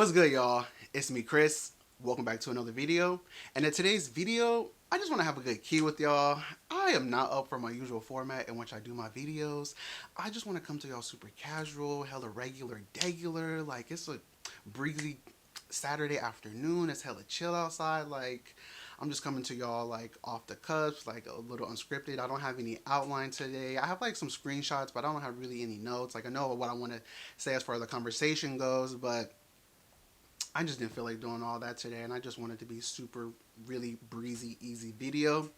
What's good, y'all? It's me, Chris. Welcome back to another video. And in today's video, I just want to have a good key with y'all. I am not up for my usual format in which I do my videos. I just want to come to y'all super casual, hella regular, degular. Like, it's a breezy Saturday afternoon. It's hella chill outside. Like, I'm just coming to y'all like off the cuffs, like a little unscripted. I don't have any outline today. I have like some screenshots, but I don't have really any notes. Like, I know what I want to say as far as the conversation goes, but I just didn't feel like doing all that today, and I just wanted to be super, really breezy, easy video.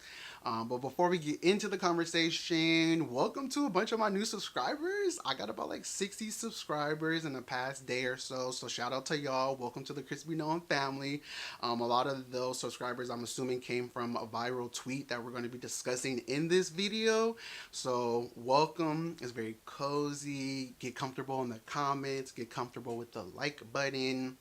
But before we get into the conversation, welcome to a bunch of my new subscribers. I got about like 60 subscribers in the past day or so, so shout out to y'all. Welcome to the Crispy Known family. A lot of those subscribers, I'm assuming, came from a viral tweet that we're going to be discussing in this video. So welcome. It's very cozy. Get comfortable in the comments. Get comfortable with the like button.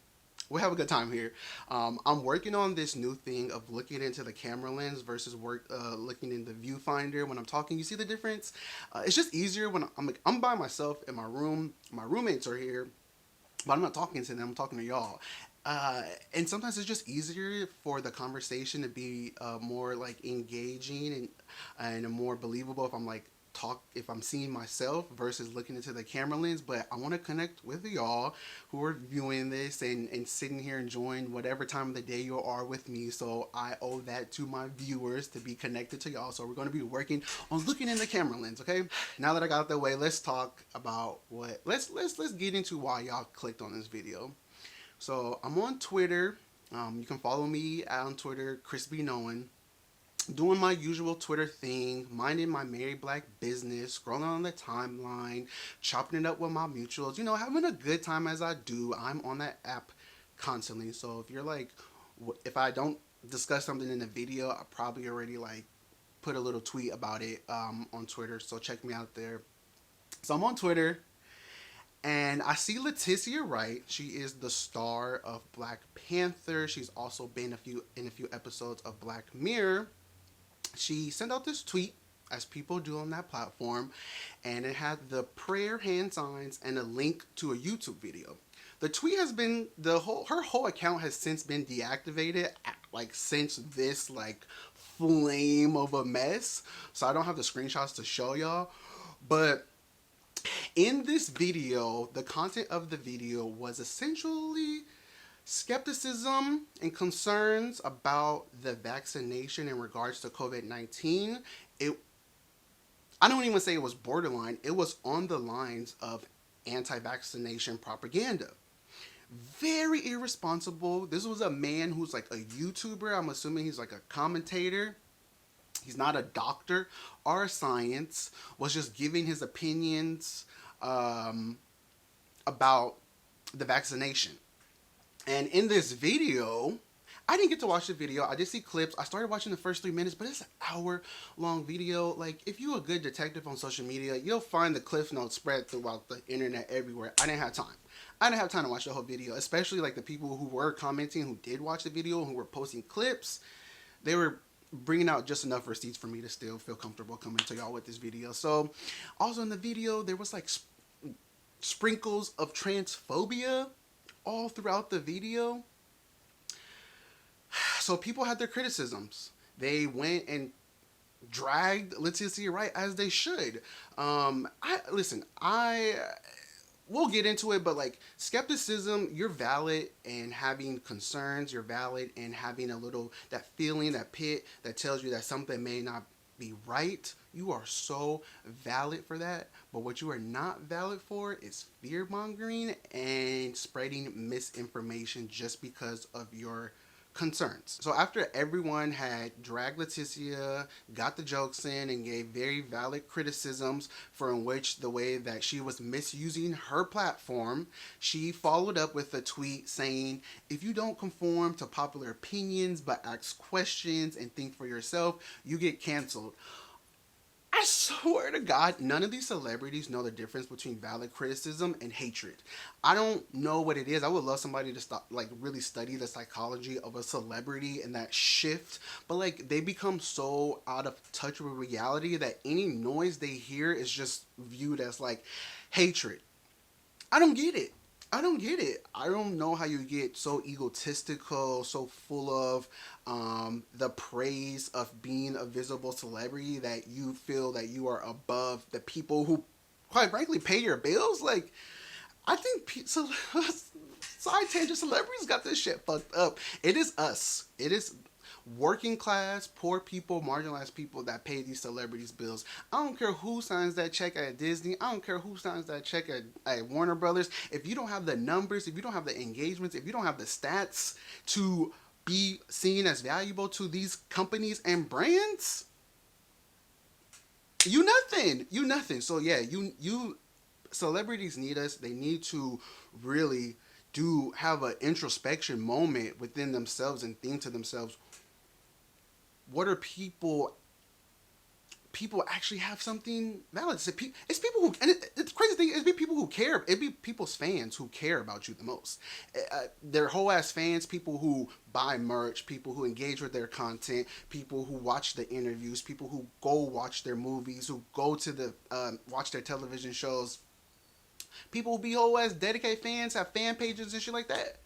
We'll have a good time here. I'm working on this new thing of looking into the camera lens versus looking in the viewfinder when I'm talking. You see the difference? It's just easier when I'm by myself in my room. My roommates are here, but I'm not talking to them. I'm talking to y'all. And sometimes it's just easier for the conversation to be more like engaging and more believable if I'm seeing myself versus looking into the camera lens. But I want to connect with y'all who are viewing this and sitting here enjoying whatever time of the day you are with me. So I owe that to my viewers to be connected to y'all. So we're going to be working on looking in the camera lens. Okay, now that I got out the way, let's talk about let's get into why y'all clicked on this video. So I'm on Twitter. You can follow me on Twitter, Crispy Known. Doing my usual Twitter thing, minding my married black business, scrolling on the timeline, chopping it up with my mutuals, having a good time as I do. I'm on that app constantly. So if you're like, if I don't discuss something in the video, I probably already like put a little tweet about it on Twitter. So check me out there. So I'm on Twitter. And I see Letitia Wright. She is the star of Black Panther. She's also been in a few episodes of Black Mirror. She sent out this tweet, as people do on that platform, and it had the prayer hand signs and a link to a YouTube video. The tweet has been her whole account has since been deactivated, like since this like flame of a mess. So I don't have the screenshots to show y'all, but in this video, the content of the video was essentially skepticism and concerns about the vaccination in regards to COVID-19. I don't even say it was borderline. It was on the lines of anti-vaccination propaganda. Very irresponsible. This was a man who's like a YouTuber. I'm assuming he's like a commentator. He's not a doctor or a science. Was just giving his opinions about the vaccination. And in this video, I didn't get to watch the video. I did see clips. I started watching the first 3 minutes, but it's an hour-long video. Like, if you're a good detective on social media, you'll find the cliff notes spread throughout the internet everywhere. I didn't have time. I didn't have time to watch the whole video, especially like the people who were commenting, who did watch the video, who were posting clips. They were bringing out just enough receipts for me to still feel comfortable coming to y'all with this video. So, also in the video, there was like sprinkles of transphobia all throughout the video. So people had their criticisms. They went and dragged Letitia Wright as they should. We'll get into it, but like skepticism, you're valid and having concerns, you're valid and having that feeling, that pit that tells you that something may not be right. You are so valid for that. But what you are not valid for is fear mongering and spreading misinformation just because of your concerns. So after everyone had dragged Letitia, got the jokes in, and gave very valid criticisms for the way that she was misusing her platform, she followed up with a tweet saying, "If you don't conform to popular opinions but ask questions and think for yourself, you get canceled." I swear to God, none of these celebrities know the difference between valid criticism and hatred. I don't know what it is. I would love somebody to really study the psychology of a celebrity and that shift. But like, they become so out of touch with reality that any noise they hear is just viewed as like hatred. I don't get it. I don't get it. I don't know how you get so egotistical, so full of the praise of being a visible celebrity that you feel that you are above the people who, quite frankly, pay your bills. Like, I think so. Side tangent celebrities got this shit fucked up. It is us. It is working class, poor people, marginalized people that pay these celebrities' bills. I don't care who signs that check at Disney. I don't care who signs that check at Warner Brothers. If you don't have the numbers, if you don't have the engagements, if you don't have the stats to be seen as valuable to these companies and brands, you nothing. You nothing. So yeah, you celebrities need us. They need to really do have an introspection moment within themselves and think to themselves, what are people actually have something valid. It's people who, and it's crazy thing. It'd be people who care. It'd be people's fans who care about you the most. They're whole ass fans. People who buy merch. People who engage with their content. People who watch the interviews. People who go watch their movies. Who go to the watch their television shows. People who be whole ass dedicated fans, have fan pages and shit like that.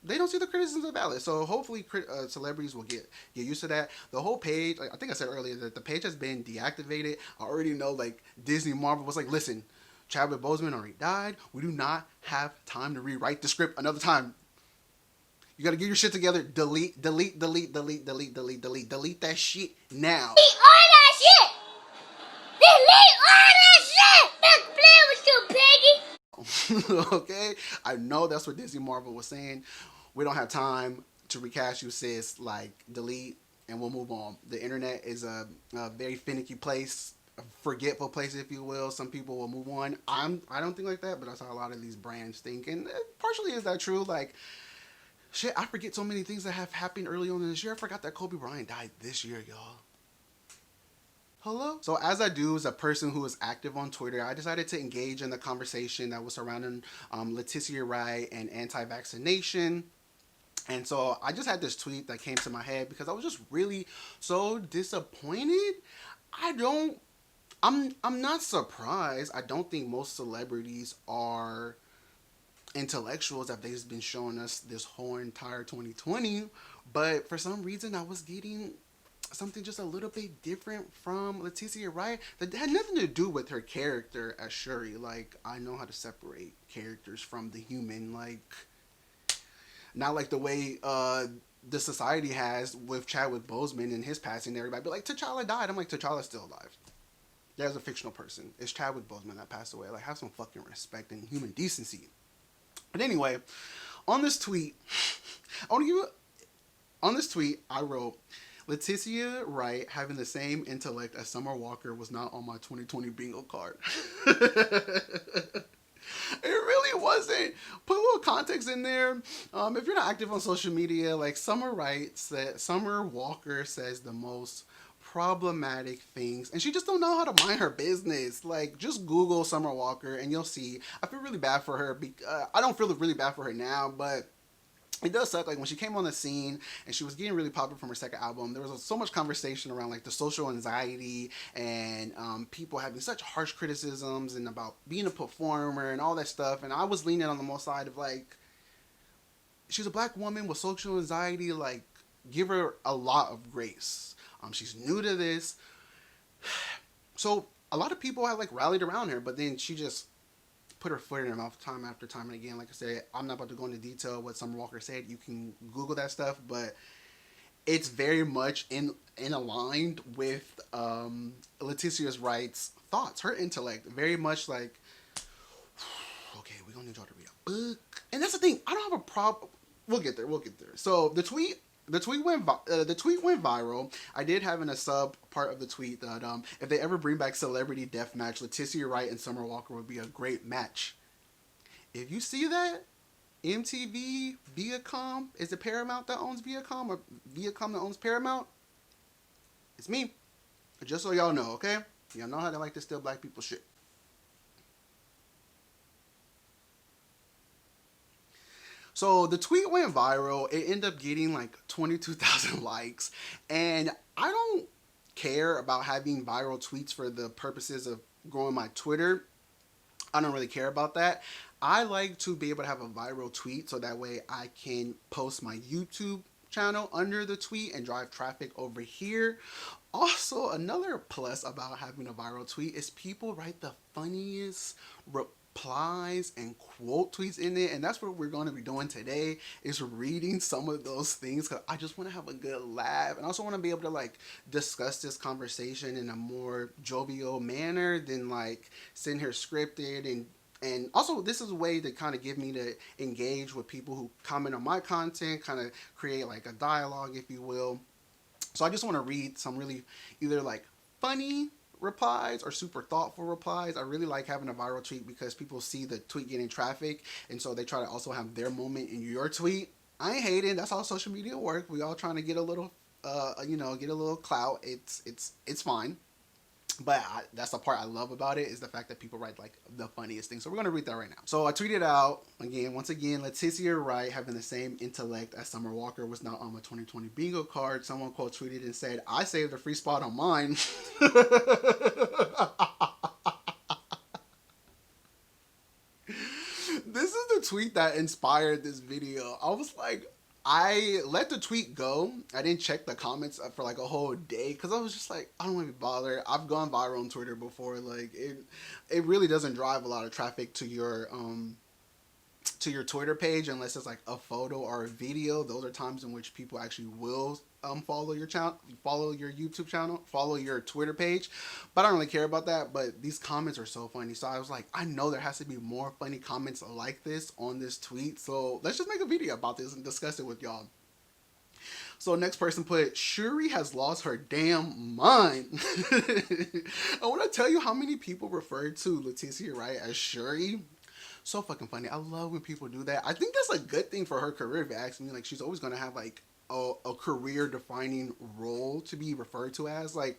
They don't see the criticisms of valid. So hopefully celebrities will get used to that. The whole page, like I think I said earlier, that the page has been deactivated. I already know, like, Disney Marvel was like, listen, Chadwick Boseman already died. We do not have time to rewrite the script another time. You got to get your shit together. Delete that shit now. Delete all that shit. Delete all that shit. Not playing with you, piggy. Okay, I know that's what Disney Marvel was saying. We don't have time to recast you, sis. Like, delete and we'll move on. The internet is a very finicky place, a forgetful place, if you will. Some people will move on. I don't think like that, but that's how a lot of these brands think, and partially is that true. Like, shit, I forget so many things that have happened early on in this year. I forgot that Kobe Bryant died this year, y'all. Hello? So as I do as a person who is active on Twitter, I decided to engage in the conversation that was surrounding Letitia Wright and anti-vaccination. And so I just had this tweet that came to my head because I was just really so disappointed. I'm not surprised. I don't think most celebrities are intellectuals that they've been showing us this whole entire 2020. But for some reason I was getting something just a little bit different from Letitia Wright that had nothing to do with her character as Shuri. Like, I know how to separate characters from the human. Like, not like the way the society has with Chadwick Boseman and his passing. Everybody be like, T'Challa died. I'm like, T'Challa's still alive. There's a fictional person. It's Chadwick Boseman that passed away. Like, have some fucking respect and human decency. But anyway, on this tweet, I wrote, Letitia Wright having the same intellect as Summer Walker was not on my 2020 bingo card. It really wasn't. Put a little context in there. If you're not active on social media, like, Summer Walker says the most problematic things, and she just don't know how to mind her business. Like, just Google Summer Walker and you'll see. I feel really bad for her. I don't feel really bad for her now, but it does suck. Like, when she came on the scene and she was getting really popular from her second album, there was so much conversation around, like, the social anxiety and people having such harsh criticisms and about being a performer and all that stuff. And I was leaning on the most side of, like, she's a black woman with social anxiety. Like, give her a lot of grace. She's new to this. So a lot of people have, like, rallied around her, but then she just put her foot in her mouth time after time and again. Like I said, I'm not about to go into detail what Summer Walker said. You can Google that stuff, but it's very much in aligned with Letitia Wright's thoughts, her intellect. Very much like, okay, we're gonna need y'all to read a book. And that's the thing. I don't have a problem. We'll get there. So the tweet went viral. I did have in a sub part of the tweet that if they ever bring back Celebrity Deathmatch, Letitia Wright and Summer Walker would be a great match. If you see that, MTV, Viacom, is it Paramount that owns Viacom or Viacom that owns Paramount? It's me. Just so y'all know, okay? Y'all know how they like to steal black people shit. So the tweet went viral. It ended up getting like 22,000 likes. And I don't care about having viral tweets for the purposes of growing my Twitter. I don't really care about that. I like to be able to have a viral tweet so that way I can post my YouTube channel under the tweet and drive traffic over here. Also, another plus about having a viral tweet is people write the funniest replies and quote tweets in it, and that's what we're going to be doing today, is reading some of those things because I just want to have a good laugh, and I also want to be able to like discuss this conversation in a more jovial manner than like sitting here scripted. And also, this is a way to kind of give me to engage with people who comment on my content, kind of create like a dialogue, if you will. So I just want to read some really either like funny replies or super thoughtful replies. I really like having a viral tweet because people see the tweet getting traffic, and so they try to also have their moment in your tweet. I ain't hating. That's how social media work. We all trying to get a little, get a little clout. It's fine. But that's the part I love about it, is the fact that people write like the funniest things. So we're going to read that right now. So I tweeted out, once again, Letitia Wright having the same intellect as Summer Walker was not on my 2020 bingo card. Someone quote tweeted and said, I saved a free spot on mine. This is the tweet that inspired this video. I was like, I let the tweet go. I didn't check the comments for like a whole day because I was just like, I don't want to be bothered. I've gone viral on Twitter before. Like it really doesn't drive a lot of traffic to your Twitter page unless it's like a photo or a video. Those are times in which people actually will follow your channel, follow your YouTube channel, follow your Twitter page. But I don't really care about that. But these comments are so funny. So I was like, I know there has to be more funny comments like this on this tweet. So let's just make a video about this and discuss it with y'all. So next person put, Shuri has lost her damn mind. I want to tell you how many people referred to Letitia Wright as Shuri. So fucking funny. I love when people do that. I think that's a good thing for her career, if you ask me. Like, she's always going to have like a career defining role to be referred to as. Like,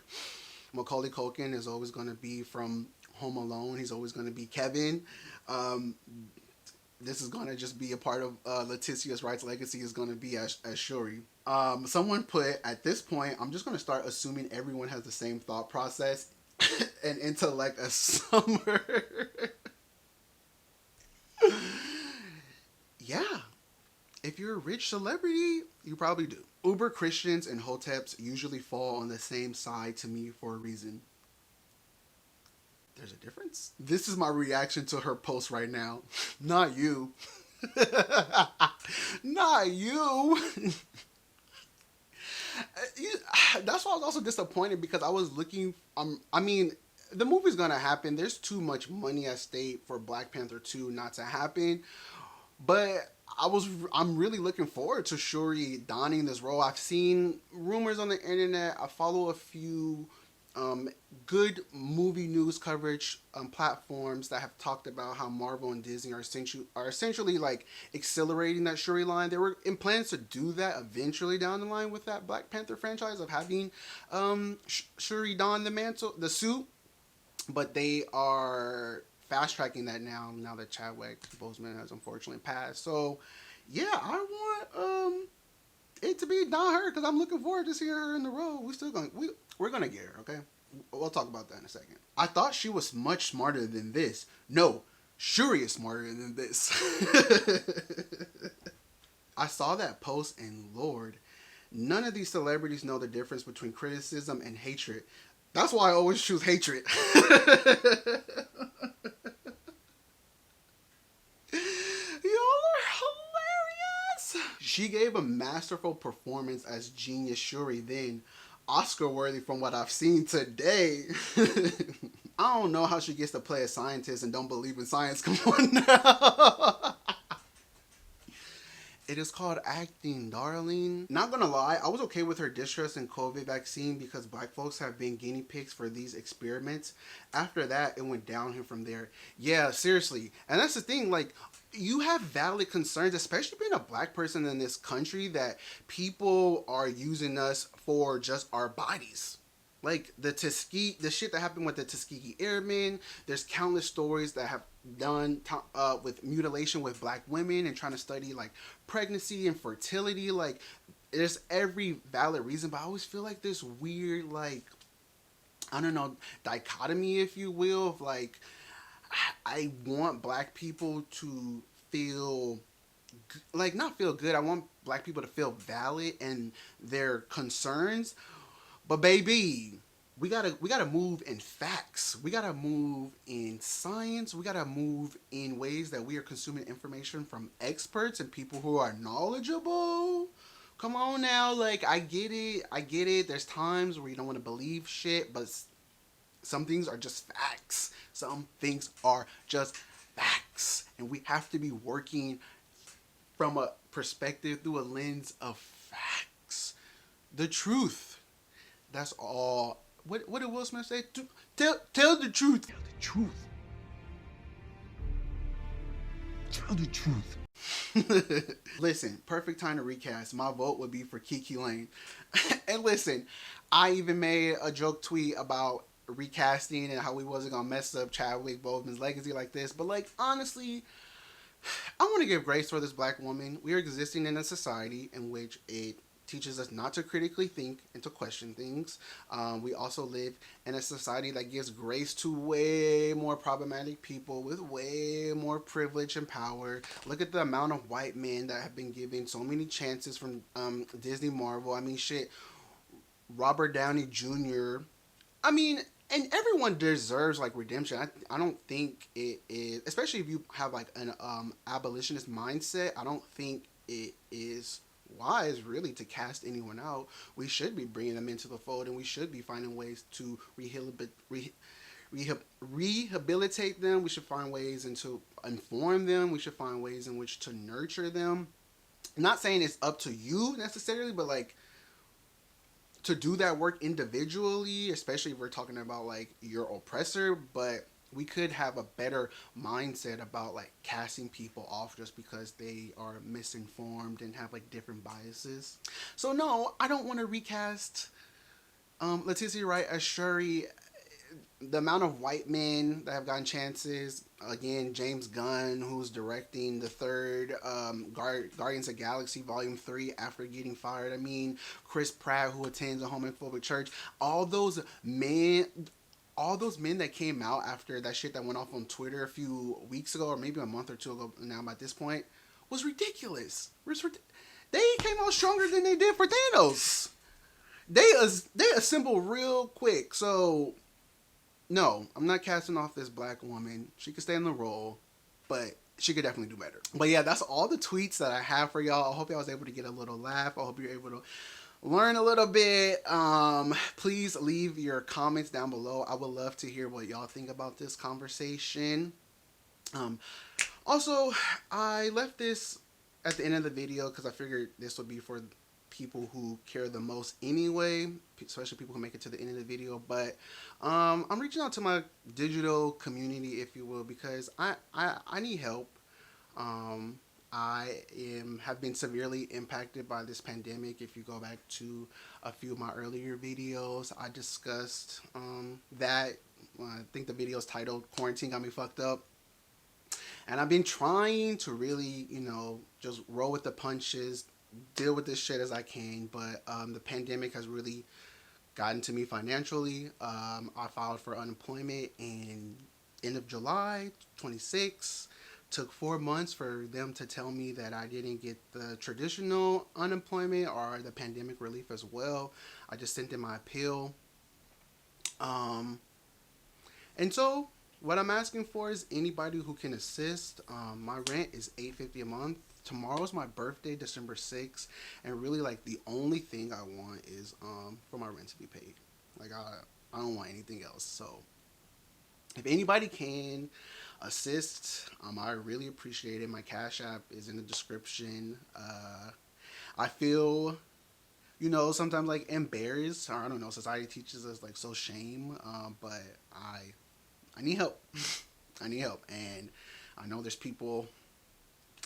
Macaulay Culkin is always going to be from Home Alone. He's always going to be Kevin. This is going to just be a part of Letitia Wright's legacy, is going to be as Shuri. Someone put, at this point, I'm just going to start assuming everyone has the same thought process and intellect as Summer. Yeah. If you're a rich celebrity, you probably do. Uber Christians and Hoteps usually fall on the same side to me for a reason. There's a difference. This is my reaction to her post right now. Not you. Not you. That's why I was also disappointed, because I was looking. The movie's gonna happen. There's too much money at stake for Black Panther 2 not to happen. But I'm really looking forward to Shuri donning this role. I've seen rumors on the internet. I follow a few good movie news coverage platforms that have talked about how Marvel and Disney are essentially like accelerating that Shuri line. They were in plans to do that eventually down the line with that Black Panther franchise of having Shuri don the suit, but they are fast tracking that now that Chadwick Boseman has unfortunately passed. So yeah, I want it to be not her, because I'm looking forward to seeing her in the role. We're gonna get her, okay? We'll talk about that in a second. I thought she was much smarter than this. No, Shuri is smarter than this. I saw that post, and Lord, none of these celebrities know the difference between criticism and hatred. That's why I always choose hatred. She gave a masterful performance as Genius Shuri, then Oscar worthy from what I've seen today. I don't know how she gets to play a scientist and don't believe in science. Come on now. It is called acting, darling. Not gonna lie, I was okay with her distrust in COVID vaccine because Black folks have been guinea pigs for these experiments. After that, it went downhill from there. Yeah, seriously. And that's the thing, like, you have valid concerns, especially being a Black person in this country, that people are using us for just our bodies. Like the shit that happened with the Tuskegee Airmen. There's countless stories that have done with mutilation with Black women and trying to study like pregnancy and fertility. Like, there's every valid reason, but I always feel like this weird, like, I don't know, dichotomy, if you will, of like, I want black people to feel like not feel good. I want black people to feel valid and their concerns. But baby, we gotta move in facts. We gotta move in science. We gotta move in ways that we are consuming information from experts and people who are knowledgeable. Come on now, like I get it. I get it. There's times where you don't want to believe shit, but some things are just facts. Some things are just facts. And we have to be working from a perspective through a lens of facts. The truth. That's all. What did Will Smith say? Tell the truth. Tell the truth. Tell the truth. Listen, perfect time to recast. My vote would be for Kiki Lane. And listen, I even made a joke tweet about recasting and how we wasn't gonna mess up Chadwick Boseman's legacy like this. But like honestly, I want to give grace for this black woman. We are existing in a society in which it teaches us not to critically think and to question things. We also live in a society that gives grace to way more problematic people with way more privilege and power. Look at the amount of white men that have been given so many chances from Disney Marvel. I mean, shit, Robert Downey Jr. I mean, and everyone deserves like redemption. I don't think it is, especially if you have like an abolitionist mindset. I don't think it is wise really to cast anyone out. We should be bringing them into the fold, and we should be finding ways to rehabilitate them. We should find ways and to inform them. We should find ways in which to nurture them. I'm not saying it's up to you necessarily, but like to do that work individually, especially if we're talking about like your oppressor. But we could have a better mindset about like casting people off just because they are misinformed and have like different biases. So no, I don't want to recast Letitia Wright as Shuri. The amount of white men that have gotten chances, again, James Gunn, who's directing the third Guardians of Galaxy Volume 3 after getting fired. I mean, Chris Pratt, who attends a homophobic church. All those men that came out after that shit that went off on Twitter a few weeks ago, or maybe a month or two ago now at this point, was ridiculous. They came out stronger than they did for Thanos. They assembled real quick. So no, I'm not casting off this black woman. She could stay in the role, but she could definitely do better. But yeah, that's all the tweets that I have for y'all. I hope y'all was able to get a little laugh. I hope you're able to learn a little bit. Please leave your comments down below. I would love to hear what y'all think about this conversation. Also, I left this at the end of the video because I figured this would be for people who care the most anyway, especially people who make it to the end of the video. But I'm reaching out to my digital community, if you will, because I need help. Have been severely impacted by this pandemic. If you go back to a few of my earlier videos, I discussed that. I think the video is titled "Quarantine Got Me Fucked Up." And I've been trying to really, just roll with the punches, deal with this shit as I can. But the pandemic has really gotten to me financially. I filed for unemployment in end of July 26. Took 4 months for them to tell me that I didn't get the traditional unemployment or the pandemic relief as well. I just sent in my appeal. And so what I'm asking for is anybody who can assist. My rent is $8.50 a month. Tomorrow's my birthday, December 6th, and really like the only thing I want is for my rent to be paid. Like I don't want anything else. So if anybody can assist, I really appreciate it. My Cashapp is in the description. I feel, sometimes like embarrassed, or I don't know, society teaches us like so shame, but I need help. I need help, and I know there's people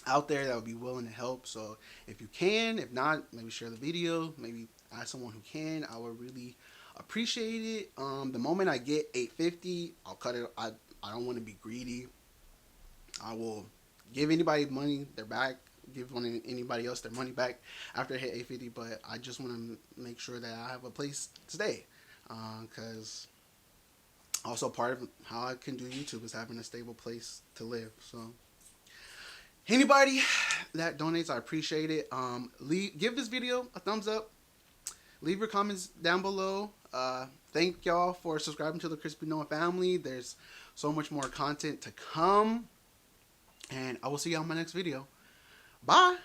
out there that would be willing to help. So if you can, if not, maybe share the video, maybe ask someone who can. I would really appreciate it. The moment I get $8.50, I'll cut it. I don't want to be greedy. I will give anybody money their back, give anybody else their money back after I hit $8.50, but I just want to make sure that I have a place to stay, because Also, part of how I can do YouTube is having a stable place to live. So, anybody that donates, I appreciate it. Give this video a thumbs up. Leave your comments down below. Thank y'all for subscribing to the Crispy Noah family. There's so much more content to come. And I will see y'all in my next video. Bye.